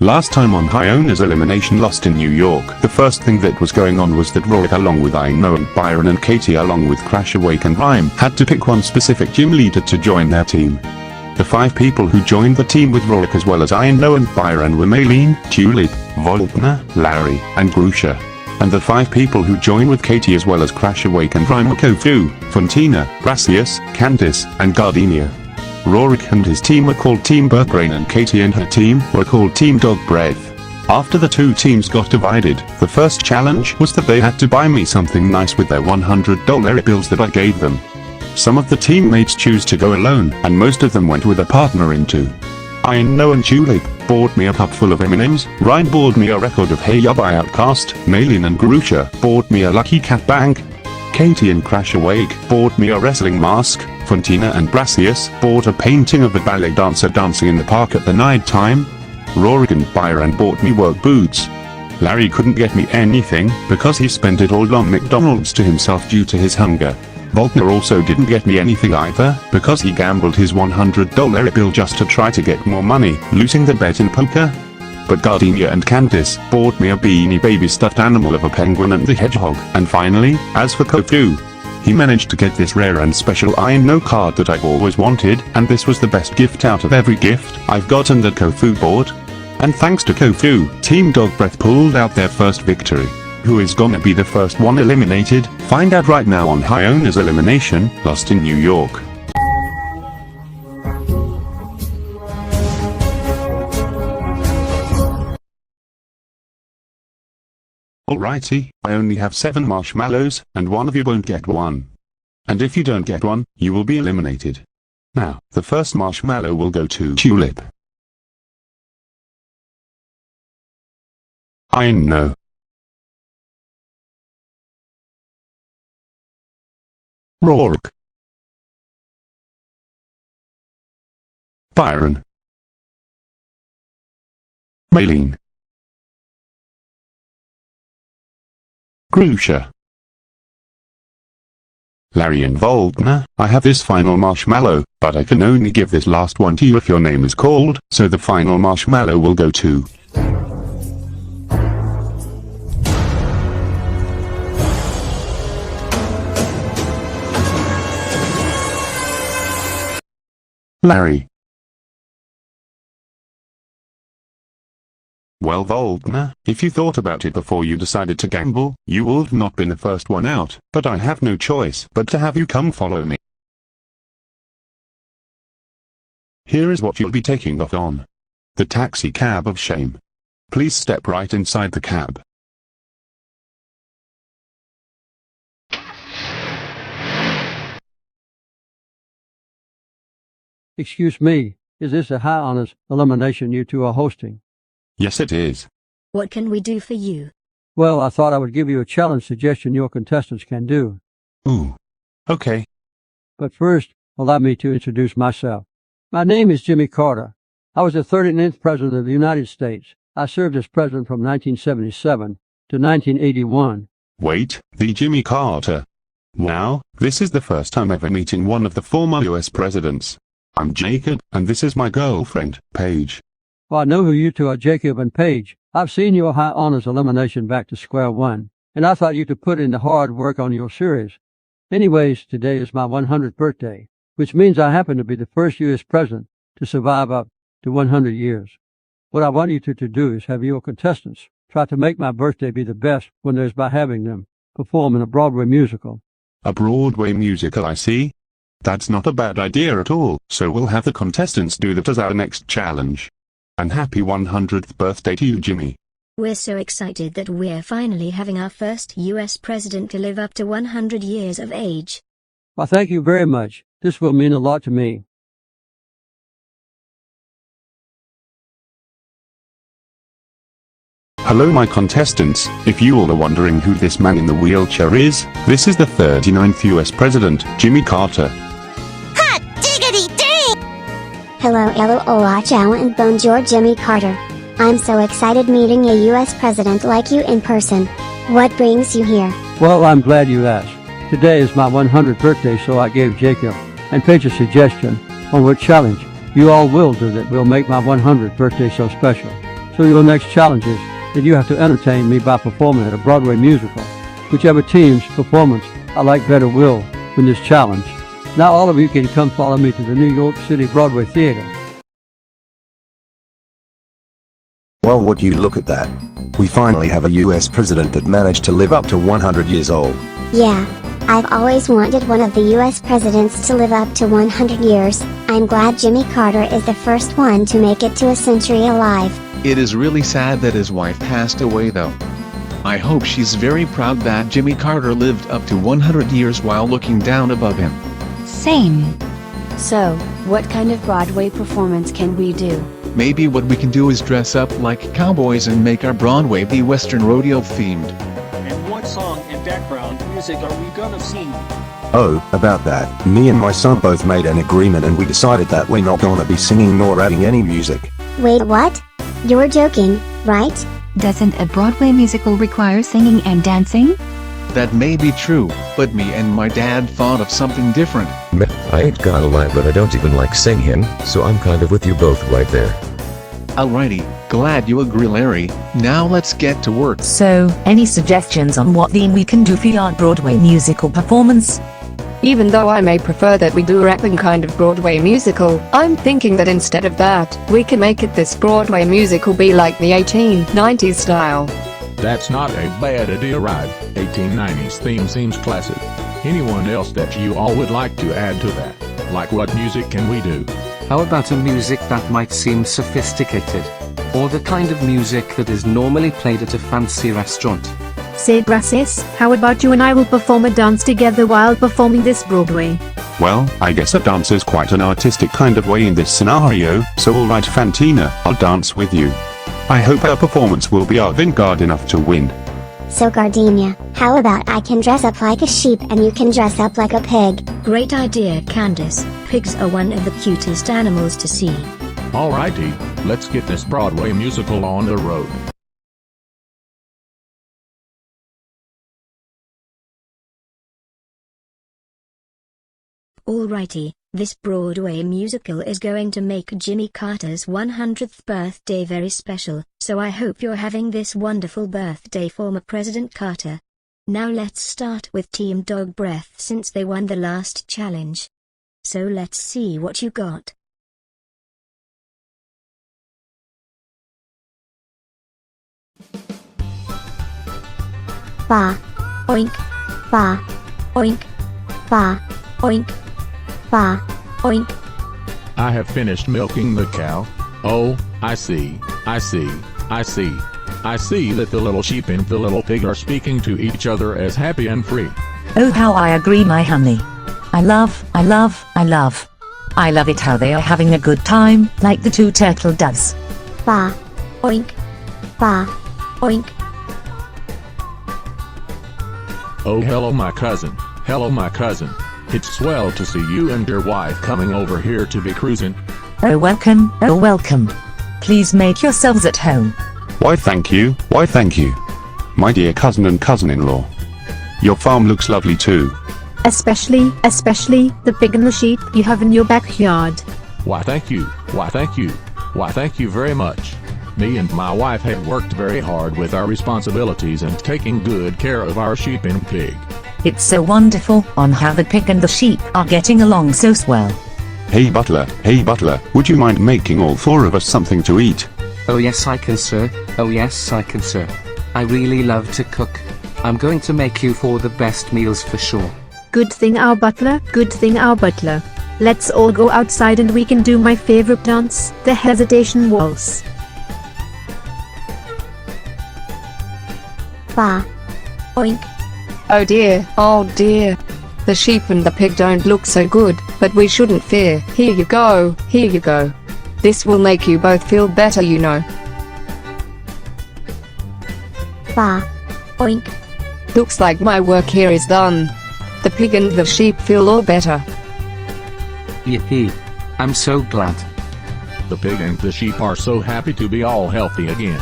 Last time on High Owners Elimination Lost in New York, the first thing that was going on was that Rorik along with I Know and Byron and Katie along with Crash Awake and Rhyme had to pick one specific gym leader to join their team. The 5 people who joined the team with Rorik as well as I Know and Byron were Maylene, Tulip, Voltner, Larry, and Grusha. And the 5 people who joined with Katie as well as Crash Awake and Rhyme were Kofu, Fontina, Brassius, Candice, and Gardenia. Rorik and his team were called Team Burkrain and Katie and her team were called Team Dog Breath. After the 2 teams got divided, the first challenge was that they had to buy me something nice with their $100 bills that I gave them. Some of the teammates choose to go alone, and most of them went with a partner in 2. I Know and Tulip bought me a cup full of M&Ms, Ryan bought me a record of Hey Ya by Outkast, Maylene and Grusha bought me a Lucky Cat Bank, Katie and Crash Awake bought me a wrestling mask, Fontina and Brassius bought a painting of a ballet dancer dancing in the park at the night time. Rorik and Byron bought me work boots. Larry couldn't get me anything because he spent it all on McDonald's to himself due to his hunger. Voltner also didn't get me anything either because he gambled his $100 bill just to try to get more money, losing the bet in poker. But Gardenia and Candice bought me a Beanie Baby stuffed animal of a penguin and the hedgehog. And finally, as for Kofu, he managed to get this rare and special I Know card that I've always wanted, and this was the best gift out of every gift I've gotten that Kofu bought. And thanks to Kofu, Team Dog Breath pulled out their first victory. Who is gonna be the first one eliminated? Find out right now on High Owners Elimination, Lost in New York. Alrighty, I only have 7 marshmallows, and one of you won't get one. And if you don't get one, you will be eliminated. Now, the first marshmallow will go to Tulip. I Know. Rorik. Byron. Maylene. Grusha. Larry and Voltner, I have this final marshmallow, but I can only give this last one to you if your name is called, so the final marshmallow will go to Larry. Well, Voltner, if you thought about it before you decided to gamble, you would have not been the first one out, but I have no choice but to have you come follow me. Here is what you'll be taking off on. The taxi cab of shame. Please step right inside the cab. Excuse me, is this a High Honors Elimination you 2 are hosting? Yes, it is. What can we do for you? Well, I thought I would give you a challenge suggestion your contestants can do. Ooh. Okay. But first, allow me to introduce myself. My name is Jimmy Carter. I was the 39th President of the United States. I served as President from 1977 to 1981. Wait, the Jimmy Carter. Wow, this is the first time ever meeting one of the former US presidents. I'm Jacob, and this is my girlfriend, Paige. Well, I know who you 2 are, Jacob and Paige. I've seen your High Honors Elimination back to square one, and I thought you could put in the hard work on your series. Anyways, today is my 100th birthday, which means I happen to be the first U.S. president to survive up to 100 years. What I want you 2 to do is have your contestants try to make my birthday be the best one there is by having them perform in a Broadway musical. A Broadway musical, I see. That's not a bad idea at all, so we'll have the contestants do that as our next challenge. And happy 100th birthday to you, Jimmy. We're so excited that we're finally having our first U.S. president to live up to 100 years of age. Well, thank you very much. This will mean a lot to me. Hello my contestants, if you all are wondering who this man in the wheelchair is, this is the 39th US President, Jimmy Carter. Hello, hola, ciao and bonjour, Jimmy Carter. I'm so excited meeting a US president like you in person. What brings you here? Well, I'm glad you asked. Today is my 100th birthday, so I gave Jacob and Paige a suggestion on what challenge you all will do that will make my 100th birthday so special. So your next challenge is that you have to entertain me by performing at a Broadway musical. Whichever team's performance I like better will win this challenge. Now all of you can come follow me to the New York City Broadway Theater. Well, would you look at that? We finally have a US president that managed to live up to 100 years old. Yeah, I've always wanted one of the US presidents to live up to 100 years. I'm glad Jimmy Carter is the first one to make it to a century alive. It is really sad that his wife passed away though. I hope she's very proud that Jimmy Carter lived up to 100 years while looking down above him. Same. So, what kind of Broadway performance can we do? Maybe what we can do is dress up like cowboys and make our Broadway be Western rodeo themed. And what song and background music are we gonna sing? Oh, about that, me and my son both made an agreement and we decided that we're not gonna be singing nor adding any music. Wait, what? You're joking, right? Doesn't a Broadway musical require singing and dancing? That may be true, but me and my dad thought of something different. Meh, I ain't gonna lie, but I don't even like singing, so I'm kind of with you both right there. Alrighty, glad you agree, Larry. Now let's get to work. So, any suggestions on what theme we can do for your Broadway musical performance? Even though I may prefer that we do a rapping kind of Broadway musical, I'm thinking that instead of that, we can make it this Broadway musical be like the 1890s style. That's not a bad idea, right? 1890s theme seems classic. Anyone else that you all would like to add to that? Like what music can we do? How about a music that might seem sophisticated? Or the kind of music that is normally played at a fancy restaurant? Say, Brassis, how about you and I will perform a dance together while performing this Broadway? Well, I guess a dance is quite an artistic kind of way in this scenario, so alright Fantina, I'll dance with you. I hope our performance will be avant-garde enough to win. So Gardenia, how about I can dress up like a sheep and you can dress up like a pig? Great idea, Candace. Pigs are one of the cutest animals to see. Alrighty, let's get this Broadway musical on the road. Alrighty, this Broadway musical is going to make Jimmy Carter's 100th birthday very special, so I hope you're having this wonderful birthday, former President Carter. Now let's start with Team Dog Breath since they won the last challenge. So let's see what you got. Ba. Oink. Ba. Oink. Ba. Oink. Ba. Oink. I have finished milking the cow. Oh, I see, I see, I see. I see that the little sheep and the little pig are speaking to each other as happy and free. Oh, how I agree, my honey. I love it how they are having a good time, like the two turtle doves. Ba. Oink. Ba. Oink. Oh, hello my cousin. Hello my cousin. It's swell to see you and your wife coming over here to be cruising. Oh, welcome, oh welcome. Please make yourselves at home. Why thank you, why thank you. My dear cousin and cousin-in-law. Your farm looks lovely too. Especially the pig and the sheep you have in your backyard. Why thank you, why thank you, why thank you very much. Me and my wife have worked very hard with our responsibilities and taking good care of our sheep and pig. It's so wonderful on how the pig and the sheep are getting along so swell. Hey butler, would you mind making all four of us something to eat? Oh yes I can, sir. Oh yes I can, sir. I really love to cook. I'm going to make you four the best meals for sure. Good thing our butler, good thing our butler. Let's all go outside and we can do my favorite dance, the hesitation waltz. Ba. Oink. Oh dear, oh dear. The sheep and the pig don't look so good, but we shouldn't fear. Here you go, here you go. This will make you both feel better, you know. Ba. Oink. Looks like my work here is done. The pig and the sheep feel all better. Yippee. I'm so glad. The pig and the sheep are so happy to be all healthy again.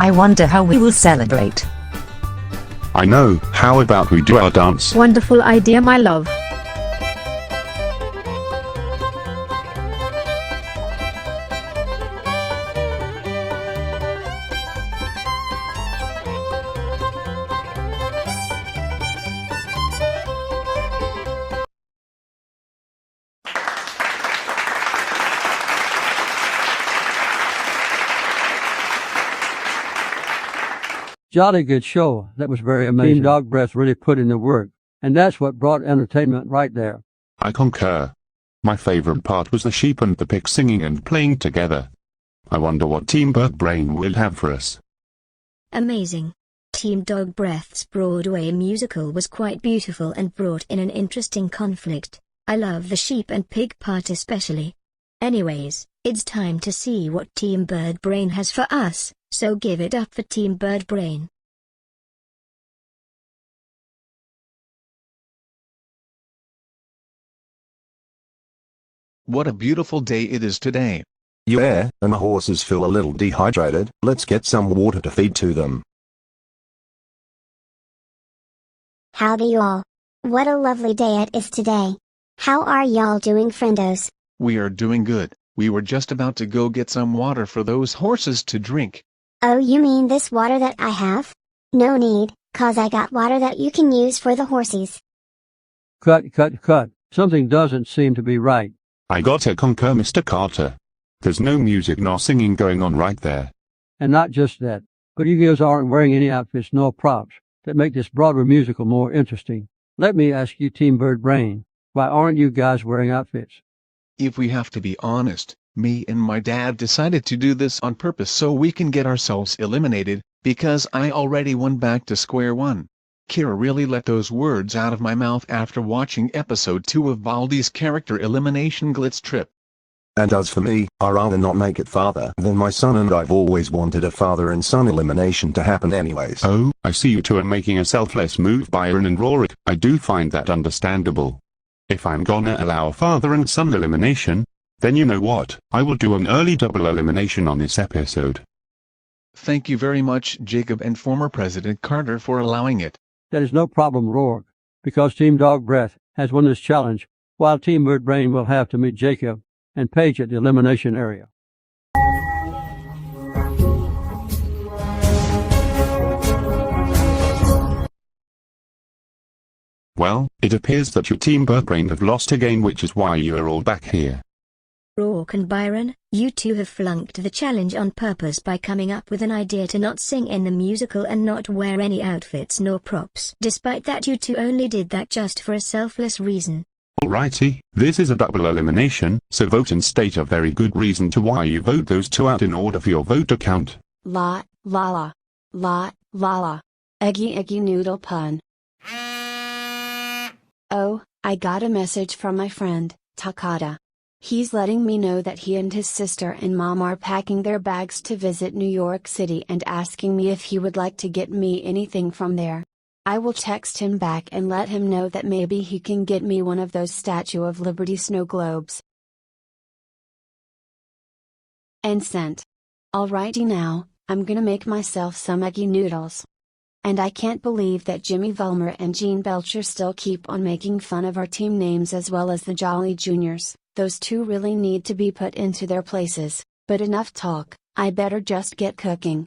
I wonder how we will celebrate. I know, how about we do our dance? Wonderful idea, my love. Jolly good show. That was very amazing. Team Dog Breath really put in the work, and that's what brought entertainment right there. I concur. My favorite part was the sheep and the pig singing and playing together. I wonder what Team Bird Brain will have for us. Amazing. Team Dog Breath's Broadway musical was quite beautiful and brought in an interesting conflict. I love the sheep and pig part especially. Anyways, it's time to see what Team Bird Brain has for us, so give it up for Team Bird Brain. What a beautiful day it is today. Yeah, and the horses feel a little dehydrated. Let's get some water to feed to them. Howdy y'all. What a lovely day it is today. How are y'all doing, friendos? We are doing good. We were just about to go get some water for those horses to drink. Oh, you mean this water that I have? No need, cause I got water that you can use for the horsies. Cut. Something doesn't seem to be right. I gotta concur, Mr. Carter. There's no music nor singing going on right there. And not just that, but you guys aren't wearing any outfits nor props that make this Broadway musical more interesting. Let me ask you, Team Bird Brain, why aren't you guys wearing outfits? If we have to be honest, me and my dad decided to do this on purpose so we can get ourselves eliminated, because I already won back to square one. Kira really let those words out of my mouth after watching episode 2 of Baldi's character Elimination Glitz Trip. And as for me, I'd rather not make it farther than my son, and I've always wanted a father and son elimination to happen anyways. Oh, I see you two are making a selfless move, Byron and Rorik. I do find that understandable. If I'm gonna allow a father and son elimination, then you know what, I will do an early double elimination on this episode. Thank you very much, Jacob and former President Carter, for allowing it. That is no problem, Rorik, because Team Dog Breath has won this challenge, while Team Bird Brain will have to meet Jacob and Paige at the elimination area. Well, it appears that your Team Bird Brain have lost again, which is why you are all back here. Rorik and Byron, you two have flunked the challenge on purpose by coming up with an idea to not sing in the musical and not wear any outfits nor props. Despite that, you two only did that just for a selfless reason. Alrighty, this is a double elimination, so vote and state a very good reason to why you vote those two out in order for your vote to count. La, la la. La, la la. Eggy noodle pun. Oh, I got a message from my friend, Takada. He's letting me know that he and his sister and mom are packing their bags to visit New York City and asking me if he would like to get me anything from there. I will text him back and let him know that maybe he can get me one of those Statue of Liberty snow globes. And sent. Alrighty, now, I'm gonna make myself some eggy noodles. And I can't believe that Jimmy Vollmer and Gene Belcher still keep on making fun of our team names as well as the Jolly Juniors. Those two really need to be put into their places. But enough talk, I better just get cooking.